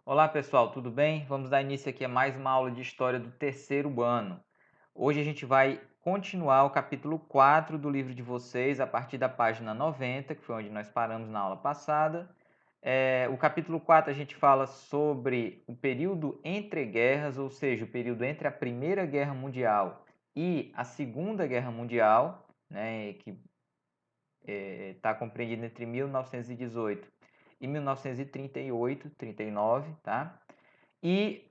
Olá pessoal, tudo bem? Vamos dar início aqui a mais uma aula de História do terceiro ano. Hoje a gente vai continuar o capítulo 4 do livro de vocês, a partir da página 90, que foi onde nós paramos na aula passada. O capítulo 4 a gente fala sobre o período entre guerras, ou seja, o período entre a Primeira Guerra Mundial e a Segunda Guerra Mundial, né, que está compreendido entre 1918 e 1938, 39, tá? E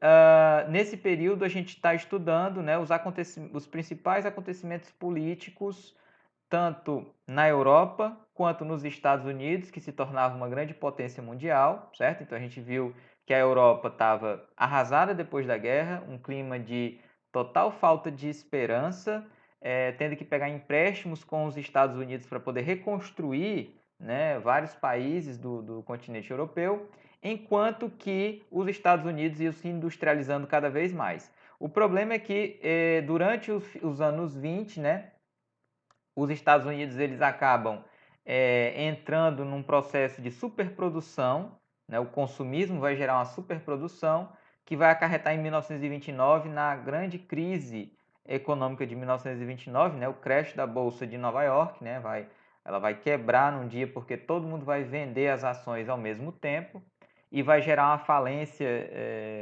nesse período a gente está estudando, né, os principais acontecimentos políticos, tanto na Europa quanto nos Estados Unidos, que se tornava uma grande potência mundial, certo? Então a gente viu que a Europa estava arrasada depois da guerra, um clima de total falta de esperança, tendo que pegar empréstimos com os Estados Unidos para poder reconstruir, né, vários países do continente europeu, enquanto que os Estados Unidos iam se industrializando cada vez mais. O problema é que durante os anos 20, né, os Estados Unidos eles acabam entrando num processo de superprodução, né? O consumismo vai gerar uma superprodução que vai acarretar em 1929 na grande crise econômica de 1929, né? O crash da Bolsa de Nova York, né? Ela vai quebrar num dia porque todo mundo vai vender as ações ao mesmo tempo e vai gerar uma falência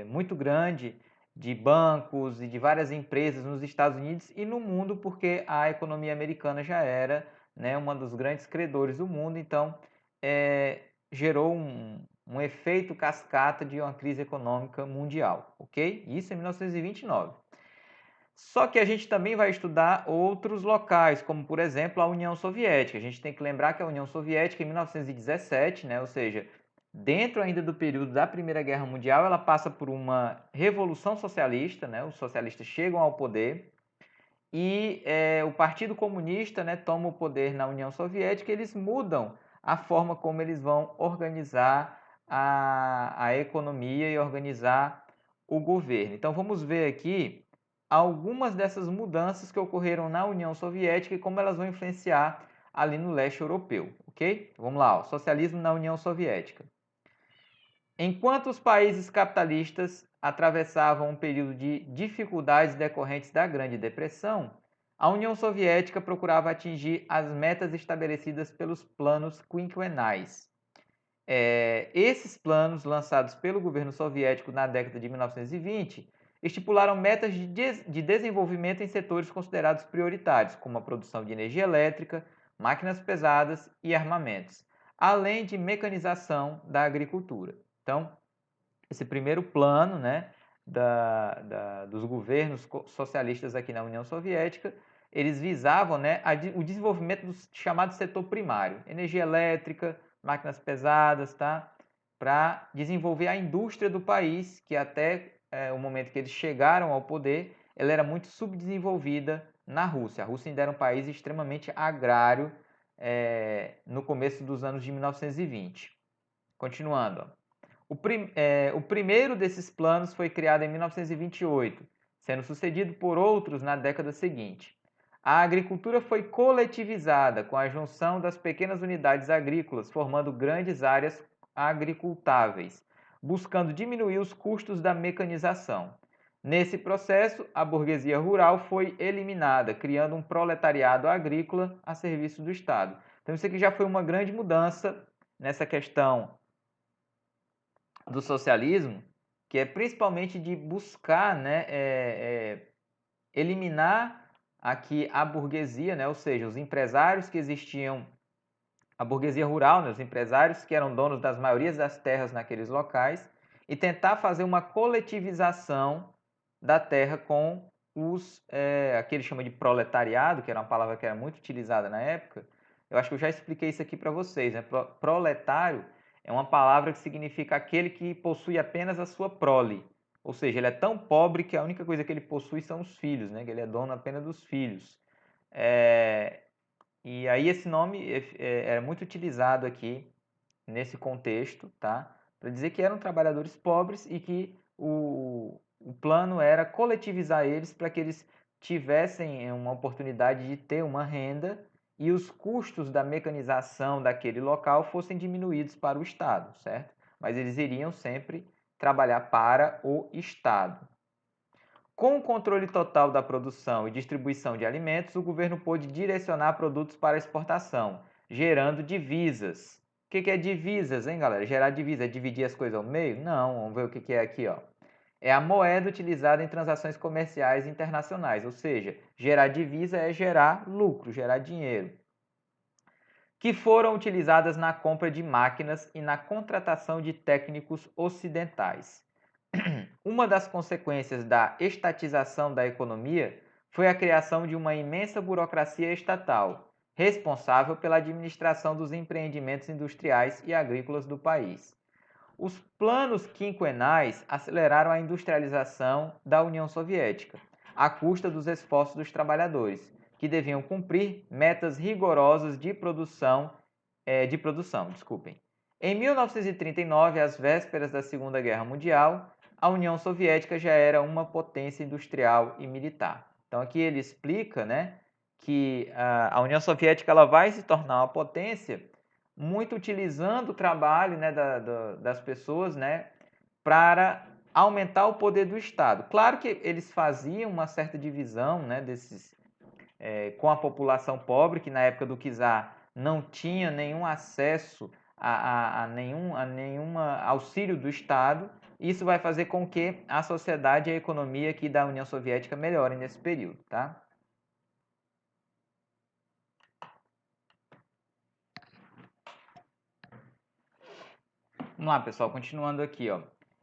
muito grande de bancos e de várias empresas nos Estados Unidos e no mundo, porque a economia americana já era, né, uma dos grandes credores do mundo, então gerou um efeito cascata de uma crise econômica mundial, ok? Isso em 1929. Só que a gente também vai estudar outros locais, como por exemplo a União Soviética. A gente tem que lembrar que a União Soviética, em 1917, né, ou seja, dentro ainda do período da Primeira Guerra Mundial, ela passa por uma revolução socialista, né, os socialistas chegam ao poder e o Partido Comunista, né, toma o poder na União Soviética. Eles mudam a forma como eles vão organizar a economia e organizar o governo. Então vamos ver aqui algumas dessas mudanças que ocorreram na União Soviética e como elas vão influenciar ali no leste europeu, ok? Vamos lá, ó. Socialismo na União Soviética. Enquanto os países capitalistas atravessavam um período de dificuldades decorrentes da Grande Depressão, a União Soviética procurava atingir as metas estabelecidas pelos planos quinquenais. Esses planos, lançados pelo governo soviético na década de 1920, estipularam metas de desenvolvimento em setores considerados prioritários, como a produção de energia elétrica, máquinas pesadas e armamentos, além de mecanização da agricultura. Então, esse primeiro plano, né, dos governos socialistas aqui na União Soviética, eles visavam, né, o desenvolvimento do chamado setor primário, energia elétrica, máquinas pesadas, tá? Para desenvolver a indústria do país, que até o momento que eles chegaram ao poder, ela era muito subdesenvolvida na Rússia. A Rússia ainda era um país extremamente agrário no começo dos anos de 1920. Continuando, ó. O primeiro desses planos foi criado em 1928, sendo sucedido por outros na década seguinte. A agricultura foi coletivizada com a junção das pequenas unidades agrícolas, formando grandes áreas agricultáveis, buscando diminuir os custos da mecanização. Nesse processo, a burguesia rural foi eliminada, criando um proletariado agrícola a serviço do Estado. Então, isso aqui já foi uma grande mudança nessa questão do socialismo, que é principalmente de buscar, né, eliminar aqui a burguesia, né, ou seja, os empresários que existiam, a burguesia rural, né, os empresários que eram donos das maiorias das terras naqueles locais, e tentar fazer uma coletivização da terra com aqui ele chama de proletariado, que era uma palavra que era muito utilizada na época. Eu acho que eu já expliquei isso aqui para vocês, né? Proletário é uma palavra que significa aquele que possui apenas a sua prole, ou seja, ele é tão pobre que a única coisa que ele possui são os filhos, né? Que ele é dono apenas dos filhos. E aí esse nome era muito utilizado aqui nesse contexto, tá? Para dizer que eram trabalhadores pobres e que o plano era coletivizar eles para que eles tivessem uma oportunidade de ter uma renda e os custos da mecanização daquele local fossem diminuídos para o Estado, certo? Mas eles iriam sempre trabalhar para o Estado. Com o controle total da produção e distribuição de alimentos, o governo pôde direcionar produtos para exportação, gerando divisas. O que é divisas, hein, galera? Gerar divisa é dividir as coisas ao meio? Não, vamos ver o que é aqui, ó. É a moeda utilizada em transações comerciais internacionais, ou seja, gerar divisa é gerar lucro, gerar dinheiro, que foram utilizadas na compra de máquinas e na contratação de técnicos ocidentais. Uma das consequências da estatização da economia foi a criação de uma imensa burocracia estatal, responsável pela administração dos empreendimentos industriais e agrícolas do país. Os planos quinquenais aceleraram a industrialização da União Soviética, à custa dos esforços dos trabalhadores, que deviam cumprir metas rigorosas de produção. Em 1939, às vésperas da Segunda Guerra Mundial, a União Soviética já era uma potência industrial e militar. Então aqui ele explica, né, que a União Soviética ela vai se tornar uma potência muito utilizando o trabalho, né, das pessoas, né, para aumentar o poder do Estado. Claro que eles faziam uma certa divisão, né, com a população pobre, que na época do czar não tinha nenhum acesso a nenhum auxílio do Estado. Isso vai fazer com que a sociedade e a economia aqui da União Soviética melhorem nesse período, tá? Vamos lá, pessoal, continuando aqui, ó.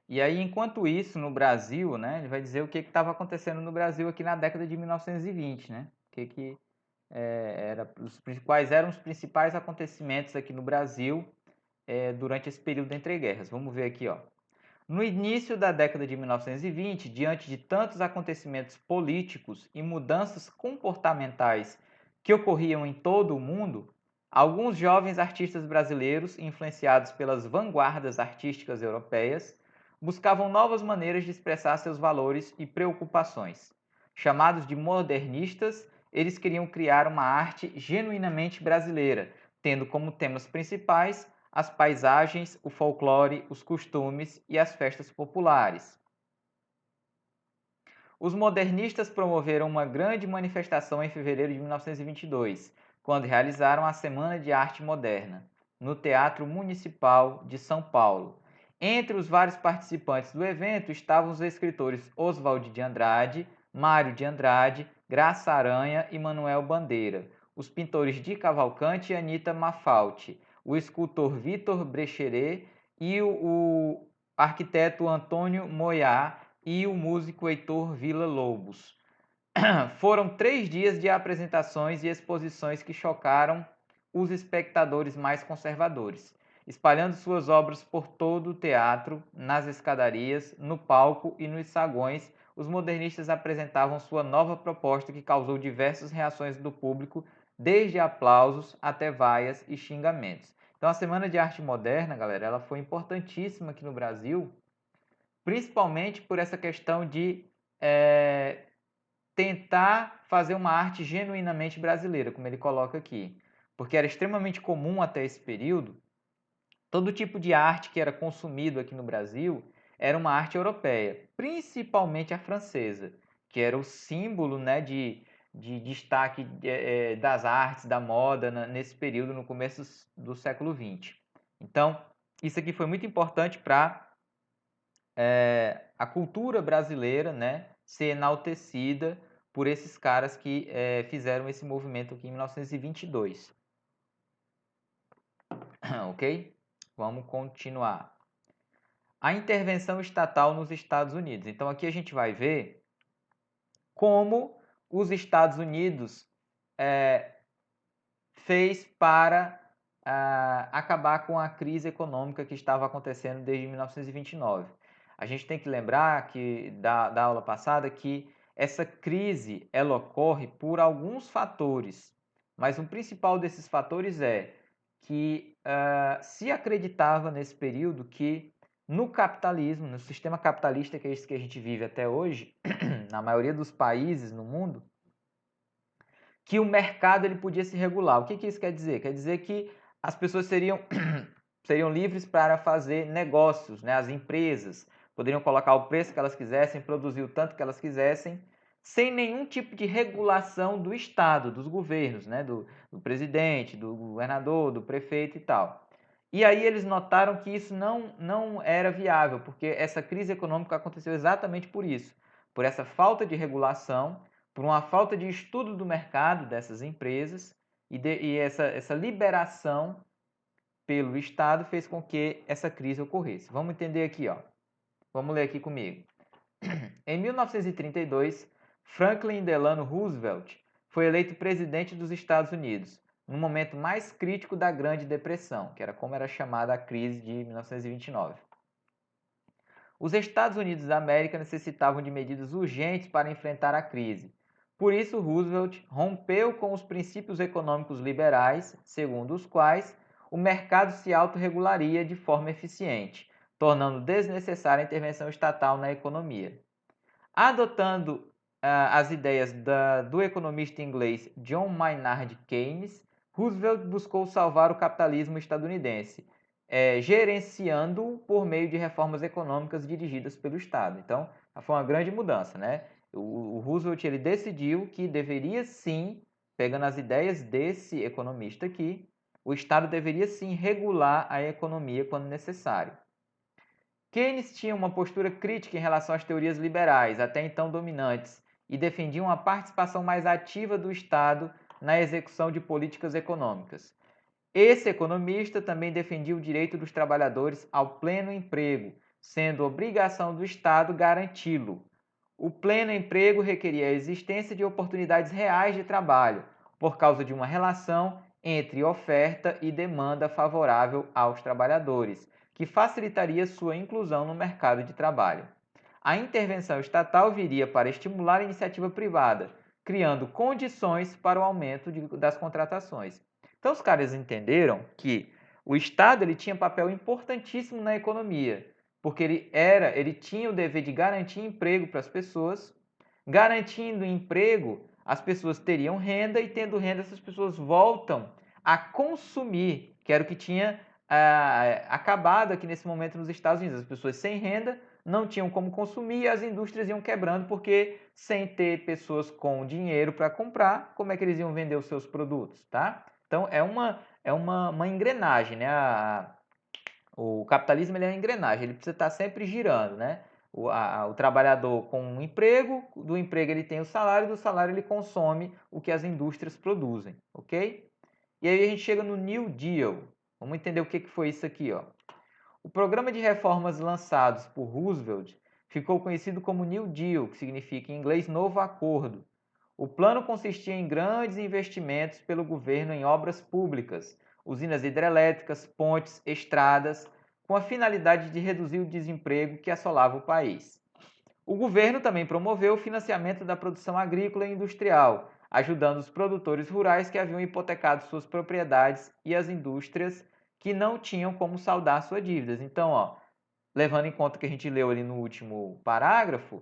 E aí, enquanto isso, no Brasil, né, ele vai dizer o que estava acontecendo no Brasil aqui na década de 1920, né? Quais eram os principais acontecimentos aqui no Brasil durante esse período entre guerras. Vamos ver aqui, ó. No início da década de 1920, diante de tantos acontecimentos políticos e mudanças comportamentais que ocorriam em todo o mundo, alguns jovens artistas brasileiros, influenciados pelas vanguardas artísticas europeias, buscavam novas maneiras de expressar seus valores e preocupações. Chamados de modernistas, eles queriam criar uma arte genuinamente brasileira, tendo como temas principais as paisagens, o folclore, os costumes e as festas populares. Os modernistas promoveram uma grande manifestação em fevereiro de 1922, quando realizaram a Semana de Arte Moderna, no Teatro Municipal de São Paulo. Entre os vários participantes do evento estavam os escritores Oswald de Andrade, Mário de Andrade, Graça Aranha e Manuel Bandeira, os pintores Di Cavalcanti e Anita Mafalte, o escultor Vitor Brecheret e o arquiteto Antônio Moyá e o músico Heitor Villa-Lobos. Foram 3 dias de apresentações e exposições que chocaram os espectadores mais conservadores, espalhando suas obras por todo o teatro, nas escadarias, no palco e nos saguões. Os modernistas apresentavam sua nova proposta que causou diversas reações do público, desde aplausos até vaias e xingamentos. Então a Semana de Arte Moderna, galera, ela foi importantíssima aqui no Brasil, principalmente por essa questão de tentar fazer uma arte genuinamente brasileira, como ele coloca aqui. Porque era extremamente comum até esse período, todo tipo de arte que era consumido aqui no Brasil era uma arte europeia, principalmente a francesa, que era o símbolo, né, de destaque das artes, da moda nesse período, no começo do século XX. Então, isso aqui foi muito importante para a cultura brasileira, né, ser enaltecida por esses caras que fizeram esse movimento aqui em 1922. Ok? Vamos continuar. A intervenção estatal nos Estados Unidos. Então aqui a gente vai ver como os Estados Unidos fez para acabar com a crise econômica que estava acontecendo desde 1929. A gente tem que lembrar que da aula passada que essa crise ela ocorre por alguns fatores, mas o principal desses fatores é que se acreditava nesse período que no capitalismo, no sistema capitalista, que é esse que a gente vive até hoje, na maioria dos países no mundo, que o mercado ele podia se regular. O que isso quer dizer? Quer dizer que as pessoas seriam livres para fazer negócios, né? As empresas poderiam colocar o preço que elas quisessem, produzir o tanto que elas quisessem, sem nenhum tipo de regulação do Estado, dos governos, né? do presidente, do governador, do prefeito e tal. E aí eles notaram que isso não era viável, porque essa crise econômica aconteceu exatamente por isso, por essa falta de regulação, por uma falta de estudo do mercado dessas empresas e essa liberação pelo Estado fez com que essa crise ocorresse. Vamos entender aqui, ó. Vamos ler aqui comigo. Em 1932, Franklin Delano Roosevelt foi eleito presidente dos Estados Unidos, no momento mais crítico da Grande Depressão, que era como era chamada a crise de 1929. Os Estados Unidos da América necessitavam de medidas urgentes para enfrentar a crise. Por isso, Roosevelt rompeu com os princípios econômicos liberais, segundo os quais o mercado se autorregularia de forma eficiente, tornando desnecessária a intervenção estatal na economia. Adotando as ideias do economista inglês John Maynard Keynes, Roosevelt buscou salvar o capitalismo estadunidense, gerenciando-o por meio de reformas econômicas dirigidas pelo Estado. Então, foi uma grande mudança, né? O Roosevelt ele decidiu que deveria sim, pegando as ideias desse economista aqui, o Estado deveria sim regular a economia quando necessário. Keynes tinha uma postura crítica em relação às teorias liberais, até então dominantes, e defendia uma participação mais ativa do Estado na execução de políticas econômicas. Esse economista também defendia o direito dos trabalhadores ao pleno emprego, sendo obrigação do Estado garanti-lo. O pleno emprego requeria a existência de oportunidades reais de trabalho, por causa de uma relação entre oferta e demanda favorável aos trabalhadores, que facilitaria sua inclusão no mercado de trabalho. A intervenção estatal viria para estimular a iniciativa privada, criando condições para o aumento das contratações. Então os caras entenderam que o Estado ele tinha papel importantíssimo na economia, porque ele tinha o dever de garantir emprego para as pessoas. Garantindo emprego, as pessoas teriam renda, e tendo renda, essas pessoas voltam a consumir, que era o que tinha acabado aqui nesse momento nos Estados Unidos. As pessoas sem renda não tinham como consumir e as indústrias iam quebrando, porque sem ter pessoas com dinheiro para comprar, como é que eles iam vender os seus produtos, tá? Então é uma engrenagem, né? O capitalismo ele é uma engrenagem, ele precisa estar sempre girando, né? O trabalhador com um emprego, do emprego ele tem o salário, do salário ele consome o que as indústrias produzem, ok? E aí a gente chega no New Deal. Vamos entender o que foi isso aqui, ó. O programa de reformas lançados por Roosevelt ficou conhecido como New Deal, que significa em inglês Novo Acordo. O plano consistia em grandes investimentos pelo governo em obras públicas, usinas hidrelétricas, pontes, estradas, com a finalidade de reduzir o desemprego que assolava o país. O governo também promoveu o financiamento da produção agrícola e industrial, ajudando os produtores rurais que haviam hipotecado suas propriedades e as indústrias que não tinham como saldar suas dívidas. Então, ó, levando em conta o que a gente leu ali no último parágrafo,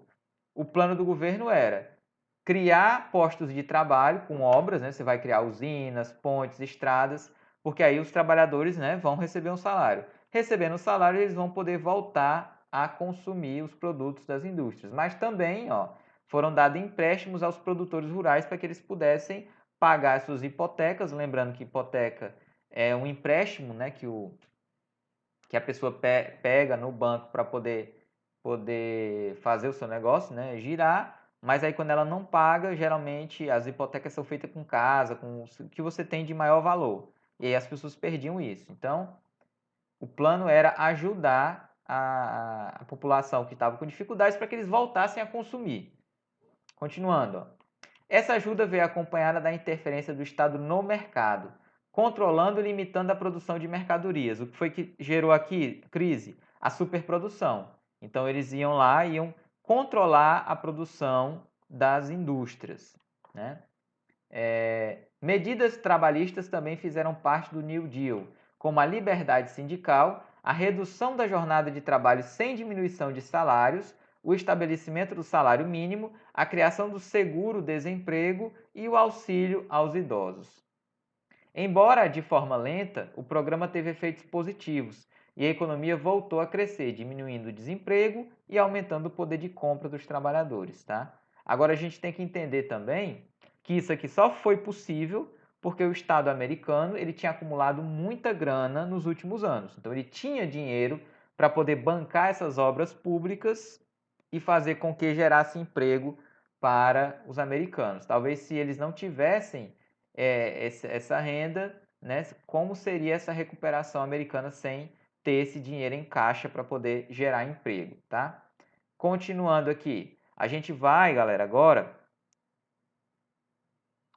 o plano do governo era criar postos de trabalho com obras, né? Você vai criar usinas, pontes, estradas, porque aí os trabalhadores, né, vão receber um salário. Recebendo o salário, eles vão poder voltar a consumir os produtos das indústrias. Mas também, ó, foram dados empréstimos aos produtores rurais para que eles pudessem pagar suas hipotecas. Lembrando que hipoteca é um empréstimo, né, que a pessoa pega no banco para poder fazer o seu negócio, né, girar. Mas aí quando ela não paga, geralmente as hipotecas são feitas com casa, com o que você tem de maior valor. E aí as pessoas perdiam isso. Então, o plano era ajudar a população que estava com dificuldades para que eles voltassem a consumir. Continuando, ó. Essa ajuda veio acompanhada da interferência do Estado no mercado, controlando e limitando a produção de mercadorias. O que foi que gerou aqui crise? A superprodução. Então eles iam lá e iam controlar a produção das indústrias, né? Medidas trabalhistas também fizeram parte do New Deal, como a liberdade sindical, a redução da jornada de trabalho sem diminuição de salários, o estabelecimento do salário mínimo, a criação do seguro-desemprego e o auxílio aos idosos. Embora de forma lenta, o programa teve efeitos positivos, e a economia voltou a crescer, diminuindo o desemprego e aumentando o poder de compra dos trabalhadores, tá? Agora a gente tem que entender também que isso aqui só foi possível porque o Estado americano ele tinha acumulado muita grana nos últimos anos. Então ele tinha dinheiro para poder bancar essas obras públicas e fazer com que gerasse emprego para os americanos. Talvez se eles não tivessem essa renda, né, como seria essa recuperação americana sem ter esse dinheiro em caixa para poder gerar emprego, tá? Continuando aqui, a gente vai, galera, agora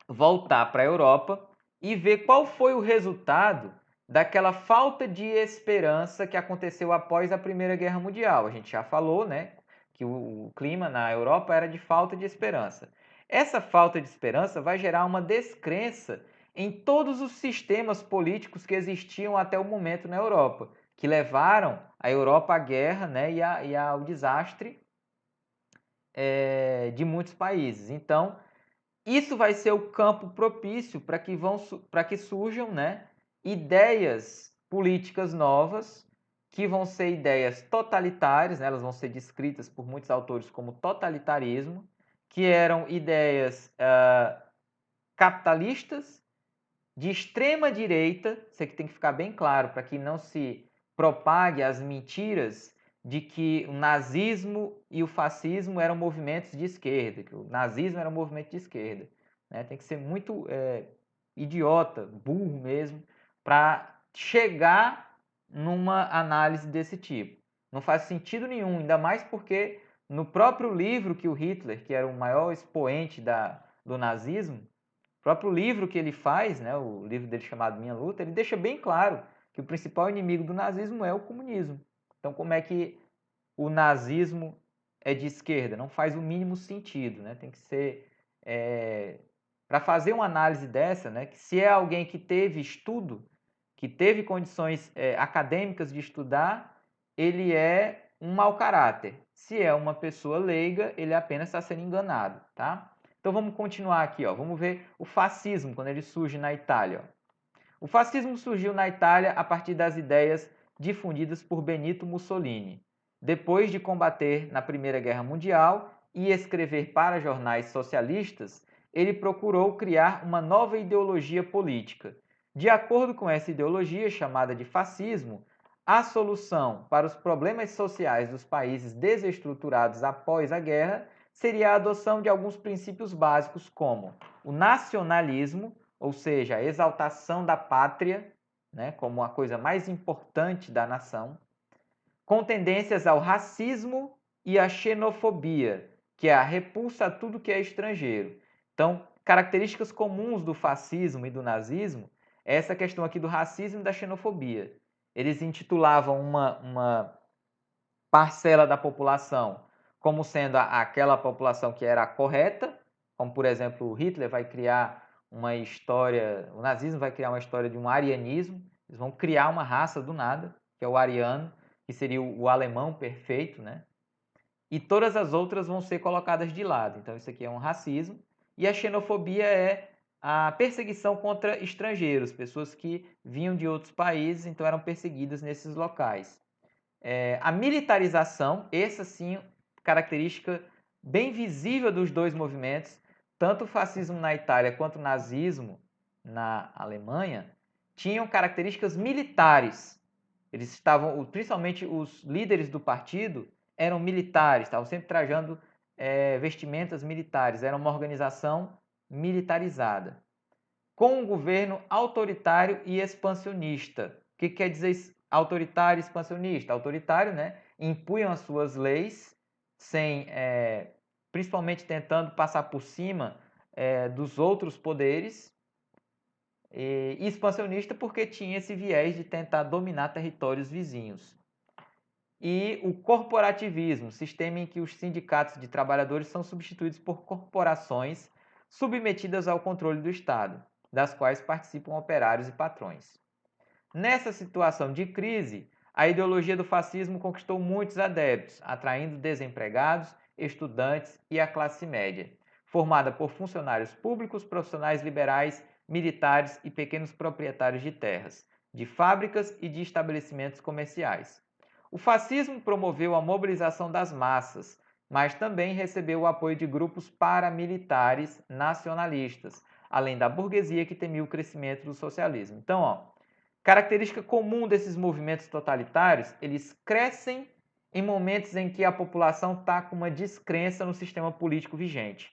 voltar para a Europa e ver qual foi o resultado daquela falta de esperança que aconteceu após a Primeira Guerra Mundial. A gente já falou, né, que o clima na Europa era de falta de esperança. Essa falta de esperança vai gerar uma descrença em todos os sistemas políticos que existiam até o momento na Europa, que levaram a Europa à guerra, né, e ao desastre de muitos países. Então, isso vai ser o campo propício para que surjam, né, ideias políticas novas, que vão ser ideias totalitárias, né, elas vão ser descritas por muitos autores como totalitarismo, que eram ideias capitalistas, de extrema direita, isso aqui tem que ficar bem claro para que não se propague as mentiras de que o nazismo e o fascismo eram movimentos de esquerda, que o nazismo era um movimento de esquerda. Né? Tem que ser muito idiota, burro mesmo, para chegar numa análise desse tipo. Não faz sentido nenhum, ainda mais porque no próprio livro que o Hitler, que era o maior expoente do nazismo, o próprio livro que ele faz, né, o livro dele chamado Minha Luta, ele deixa bem claro que o principal inimigo do nazismo é o comunismo. Então, como é que o nazismo é de esquerda? Não faz o mínimo sentido, né? Tem que ser para fazer uma análise dessa, né? Que se é alguém que teve estudo, que teve condições acadêmicas de estudar, ele é um mau caráter. Se é uma pessoa leiga, ele apenas está sendo enganado, tá? Então vamos continuar aqui, ó. Vamos ver o fascismo quando ele surge na Itália. O fascismo surgiu na Itália a partir das ideias difundidas por Benito Mussolini. Depois de combater na Primeira Guerra Mundial e escrever para jornais socialistas, ele procurou criar uma nova ideologia política. De acordo com essa ideologia, chamada de fascismo, a solução para os problemas sociais dos países desestruturados após a guerra seria a adoção de alguns princípios básicos como o nacionalismo, ou seja, a exaltação da pátria, né, como a coisa mais importante da nação, com tendências ao racismo e à xenofobia, que é a repulsa a tudo que é estrangeiro. Então, características comuns do fascismo e do nazismo é essa questão aqui do racismo e da xenofobia. Eles intitulavam uma parcela da população como sendo aquela população que era correta, como por exemplo Hitler vai criar uma história, o nazismo vai criar uma história de um arianismo, eles vão criar uma raça do nada, que é o ariano, que seria o alemão perfeito, né? E todas as outras vão ser colocadas de lado. Então isso aqui é um racismo. E a xenofobia é a perseguição contra estrangeiros, pessoas que vinham de outros países, então eram perseguidas nesses locais. A militarização, essa sim, característica bem visível dos dois movimentos, tanto o fascismo na Itália quanto o nazismo na Alemanha, tinham características militares. Eles estavam, principalmente os líderes do partido, eram militares, estavam sempre trajando vestimentas militares, era uma organização militarizada. Com um governo autoritário e expansionista. O que quer dizer autoritário e expansionista? Autoritário, né? Impunham as suas leis, sem, principalmente tentando passar por cima dos outros poderes, e expansionista porque tinha esse viés de tentar dominar territórios vizinhos. E o corporativismo, sistema em que os sindicatos de trabalhadores são substituídos por corporações submetidas ao controle do Estado, das quais participam operários e patrões. Nessa situação de crise, a ideologia do fascismo conquistou muitos adeptos, atraindo desempregados, estudantes e a classe média, formada por funcionários públicos, profissionais liberais, militares e pequenos proprietários de terras. de fábricas e de estabelecimentos comerciais. O fascismo promoveu a mobilização das massas, mas também recebeu o apoio de grupos paramilitares nacionalistas, além da burguesia que temia o crescimento do socialismo. Então, característica comum desses movimentos totalitários, eles crescem em momentos em que a população está com uma descrença no sistema político vigente.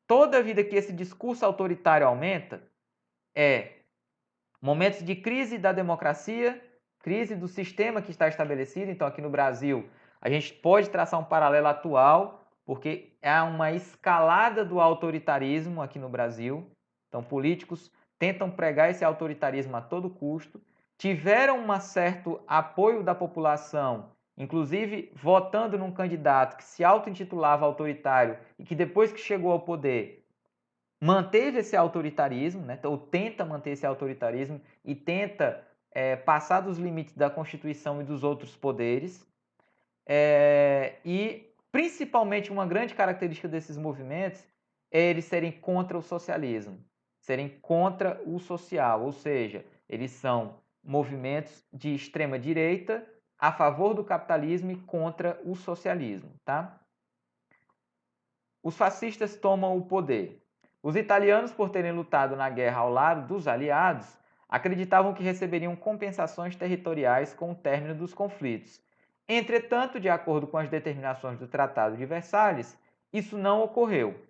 Toda vida que esse discurso autoritário aumenta é momentos de crise da democracia, crise do sistema que está estabelecido. Então, aqui no Brasil, a gente pode traçar um paralelo atual, porque há uma escalada do autoritarismo aqui no Brasil. Então, políticos tentam pregar esse autoritarismo a todo custo, tiveram um certo apoio da população, inclusive votando num candidato que se auto-intitulava autoritário e que depois que chegou ao poder manteve esse autoritarismo, né? Ou tenta manter esse autoritarismo e tenta passar dos limites da Constituição e dos outros poderes. E principalmente uma grande característica desses movimentos é eles serem contra o socialismo, serem contra o social, ou seja, eles são movimentos de extrema direita a favor do capitalismo e contra o socialismo, tá? Os fascistas tomam o poder. Os italianos, por terem lutado na guerra ao lado dos aliados, acreditavam que receberiam compensações territoriais com o término dos conflitos. Entretanto, de acordo com as determinações do Tratado de Versalhes, isso não ocorreu,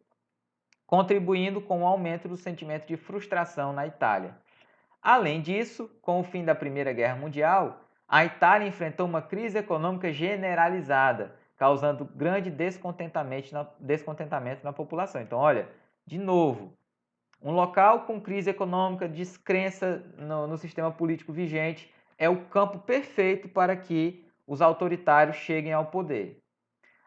contribuindo com o aumento do sentimento de frustração na Itália. Além disso, com o fim da Primeira Guerra Mundial, a Itália enfrentou uma crise econômica generalizada, causando grande descontentamento na população. Então, olha, de novo, um local com crise econômica, descrença no sistema político vigente, é o campo perfeito para que os autoritários cheguem ao poder.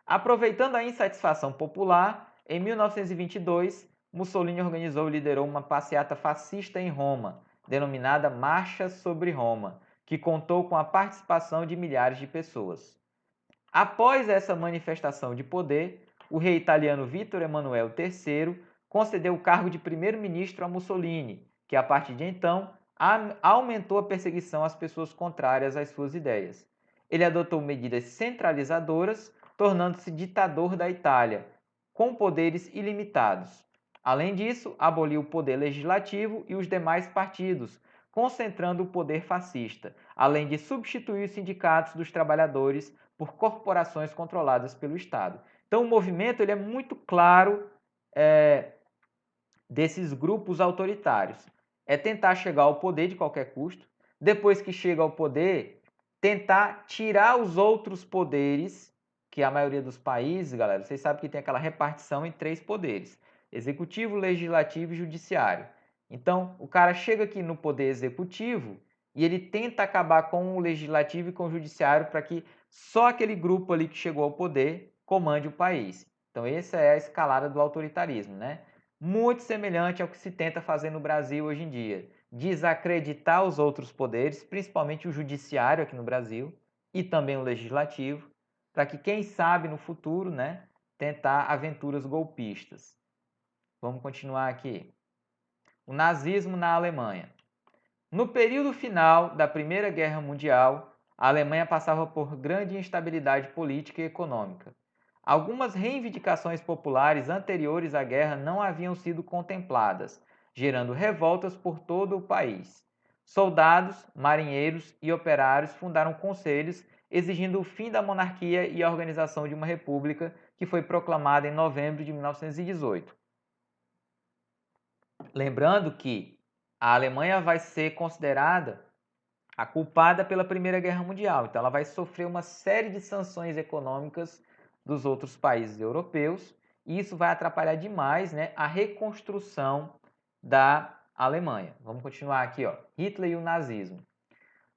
Aproveitando a insatisfação popular, em 1922, Mussolini organizou e liderou uma passeata fascista em Roma, denominada Marcha sobre Roma, que contou com a participação de milhares de pessoas. Após essa manifestação de poder, o rei italiano Vítor Emanuele III concedeu o cargo de primeiro-ministro a Mussolini, que a partir de então aumentou a perseguição às pessoas contrárias às suas ideias. Ele adotou medidas centralizadoras, tornando-se ditador da Itália, com poderes ilimitados. Além disso, aboliu o poder legislativo e os demais partidos, concentrando o poder fascista, além de substituir os sindicatos dos trabalhadores por corporações controladas pelo Estado. Então, o movimento ele é muito claro desses grupos autoritários. É tentar chegar ao poder de qualquer custo. Depois que chega ao poder, tentar tirar os outros poderes, que a maioria dos países, galera, vocês sabem que tem aquela repartição em 3 poderes: executivo, legislativo e judiciário. Então, o cara chega aqui no poder executivo e ele tenta acabar com o legislativo e com o judiciário para que só aquele grupo ali que chegou ao poder comande o país. Então, essa é a escalada do autoritarismo, né? Muito semelhante ao que se tenta fazer no Brasil hoje em dia. Desacreditar os outros poderes, principalmente o judiciário aqui no Brasil e também o legislativo, para que, quem sabe, no futuro, né, tentar aventuras golpistas. Vamos continuar aqui. O nazismo na Alemanha. No período final da Primeira Guerra Mundial, a Alemanha passava por grande instabilidade política e econômica. Algumas reivindicações populares anteriores à guerra não haviam sido contempladas, gerando revoltas por todo o país. Soldados, marinheiros e operários fundaram conselhos exigindo o fim da monarquia e a organização de uma república que foi proclamada em novembro de 1918. Lembrando que a Alemanha vai ser considerada a culpada pela Primeira Guerra Mundial, então ela vai sofrer uma série de sanções econômicas dos outros países europeus, e isso vai atrapalhar demais, né, a reconstrução da Alemanha. Vamos continuar aqui, ó. Hitler e o nazismo.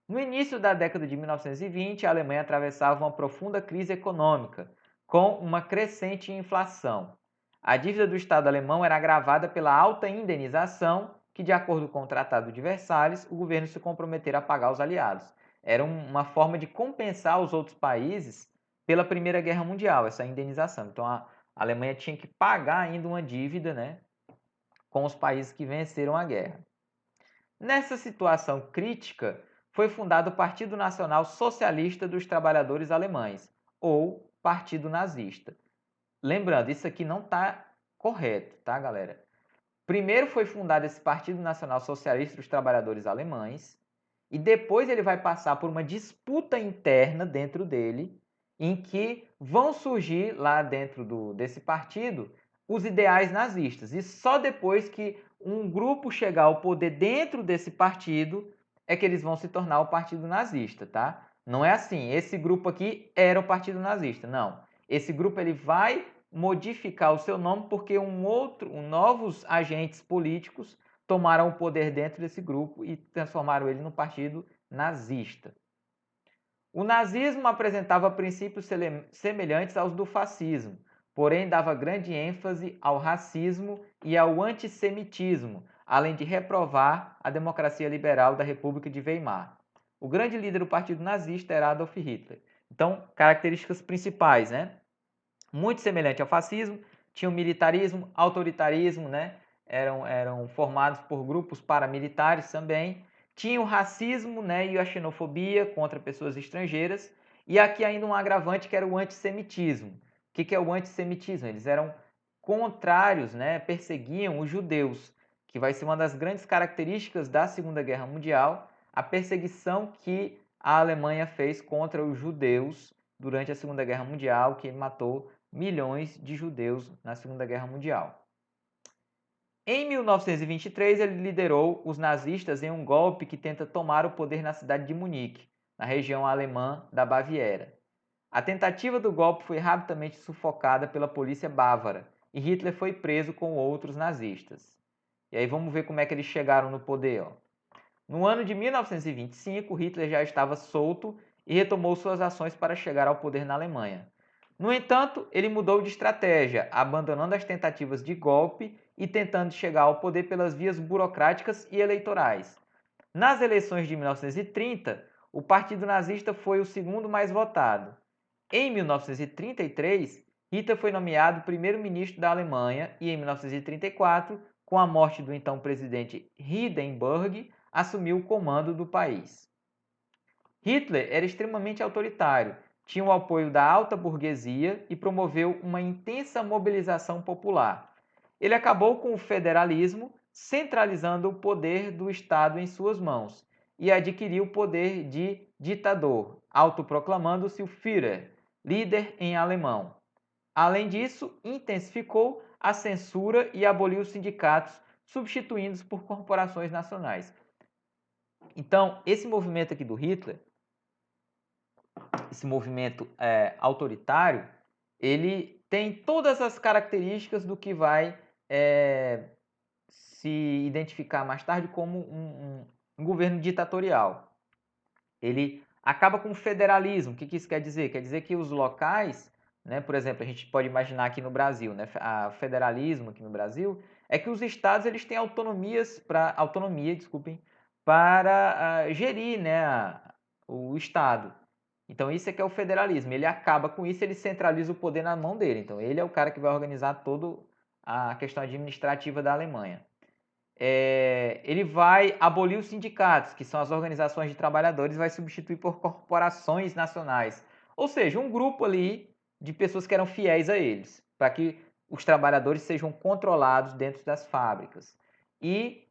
No início da década de 1920, a Alemanha atravessava uma profunda crise econômica, com uma crescente inflação. A dívida do Estado alemão era agravada pela alta indenização que, de acordo com o Tratado de Versalhes, o governo se comprometera a pagar aos aliados. Era uma forma de compensar os outros países pela Primeira Guerra Mundial, essa indenização. Então, a Alemanha tinha que pagar ainda uma dívida, né, com os países que venceram a guerra. Nessa situação crítica, foi fundado o Partido Nacional Socialista dos Trabalhadores Alemães, ou Partido Nazista. Lembrando, isso aqui não está correto, tá, galera? Primeiro foi fundado esse Partido Nacional Socialista dos Trabalhadores Alemães, e depois ele vai passar por uma disputa interna dentro dele, em que vão surgir lá dentro desse partido os ideais nazistas. E só depois que um grupo chegar ao poder dentro desse partido é que eles vão se tornar o Partido Nazista, tá? Não é assim, esse grupo aqui era o Partido Nazista, não. Esse grupo ele vai modificar o seu nome porque novos agentes políticos tomaram o poder dentro desse grupo e transformaram ele no partido nazista. O nazismo apresentava princípios semelhantes aos do fascismo, porém dava grande ênfase ao racismo e ao antissemitismo, além de reprovar a democracia liberal da República de Weimar. O grande líder do partido nazista era Adolf Hitler. Então, características principais, né? Muito semelhante ao fascismo, tinha o militarismo, autoritarismo, né? Eram formados por grupos paramilitares também. Tinha o racismo, né, e a xenofobia contra pessoas estrangeiras. E aqui ainda um agravante que era o antissemitismo. O que é o antissemitismo? Eles eram contrários, né, perseguiam os judeus, que vai ser uma das grandes características da Segunda Guerra Mundial, a perseguição que a Alemanha fez contra os judeus durante a Segunda Guerra Mundial, que matou milhões de judeus na Segunda Guerra Mundial. Em 1923, ele liderou os nazistas em um golpe que tenta tomar o poder na cidade de Munique, na região alemã da Baviera. A tentativa do golpe foi rapidamente sufocada pela polícia bávara e Hitler foi preso com outros nazistas. E aí vamos ver como é que eles chegaram no poder. Ó. No ano de 1925, Hitler já estava solto e retomou suas ações para chegar ao poder na Alemanha. No entanto, ele mudou de estratégia, abandonando as tentativas de golpe e tentando chegar ao poder pelas vias burocráticas e eleitorais. Nas eleições de 1930, o Partido Nazista foi o segundo mais votado. Em 1933, Hitler foi nomeado primeiro-ministro da Alemanha e, em 1934, com a morte do então presidente Hindenburg, assumiu o comando do país. Hitler era extremamente autoritário, tinha o apoio da alta burguesia e promoveu uma intensa mobilização popular. Ele acabou com o federalismo, centralizando o poder do Estado em suas mãos e adquiriu o poder de ditador, autoproclamando-se o Führer, líder em alemão. Além disso, intensificou a censura e aboliu os sindicatos, substituindo-os por corporações nacionais. Então, esse movimento aqui do Hitler, esse movimento autoritário, ele tem todas as características do que vai se identificar mais tarde como um governo ditatorial. Ele acaba com o federalismo. O que isso quer dizer? Quer dizer que os locais, né, por exemplo, a gente pode imaginar aqui no Brasil, né, o federalismo aqui no Brasil, é que os estados eles têm autonomia, para gerir, né, o estado. Então isso é que é o federalismo. Ele acaba com isso, ele centraliza o poder na mão dele. Então ele é o cara que vai organizar toda a questão administrativa da Alemanha. Ele vai abolir os sindicatos, que são as organizações de trabalhadores, vai substituir por corporações nacionais. Ou seja, um grupo ali de pessoas que eram fiéis a eles, para que os trabalhadores sejam controlados dentro das fábricas. E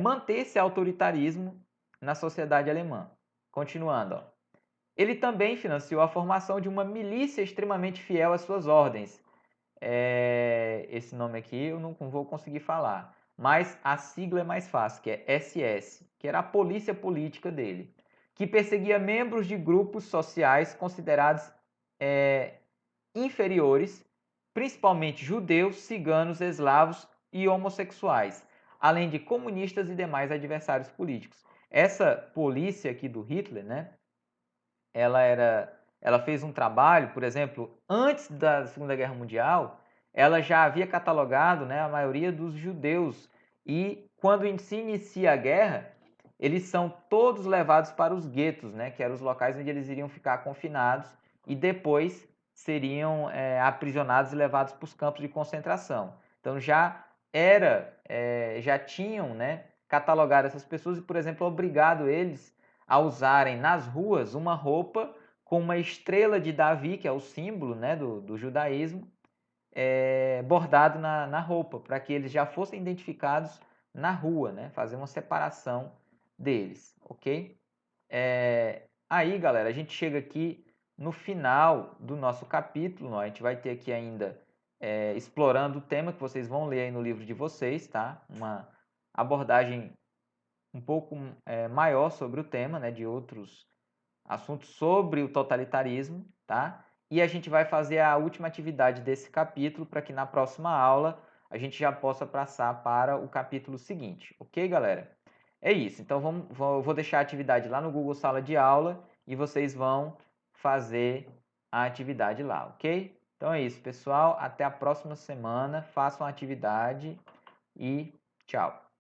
manter esse autoritarismo na sociedade alemã. Continuando, ó. Ele também financiou a formação de uma milícia extremamente fiel às suas ordens. Esse nome aqui eu não vou conseguir falar, mas a sigla é mais fácil, que é SS, que era a polícia política dele, que perseguia membros de grupos sociais considerados inferiores, principalmente judeus, ciganos, eslavos e homossexuais, além de comunistas e demais adversários políticos. Essa polícia aqui do Hitler, né, ela fez um trabalho, por exemplo, antes da Segunda Guerra Mundial, ela já havia catalogado, né, a maioria dos judeus e quando se inicia a guerra, eles são todos levados para os guetos, né, que eram os locais onde eles iriam ficar confinados e depois seriam aprisionados e levados para os campos de concentração. Então já tinham, né, catalogado essas pessoas e, por exemplo, obrigado eles a usarem nas ruas uma roupa com uma estrela de Davi, que é o símbolo, né, do judaísmo, bordado na roupa, para que eles já fossem identificados na rua, né, fazer uma separação deles, ok? Aí, galera, a gente chega aqui no final do nosso capítulo, a gente vai ter aqui ainda explorando o tema que vocês vão ler aí no livro de vocês, tá? Uma abordagem um pouco maior sobre o tema, né, de outros assuntos sobre o totalitarismo, tá? E a gente vai fazer a última atividade desse capítulo para que na próxima aula a gente já possa passar para o capítulo seguinte, ok, galera? É isso. Então vou deixar a atividade lá no Google Sala de Aula e vocês vão fazer a atividade lá, ok? Então é isso, pessoal. Até a próxima semana. Façam a atividade e tchau.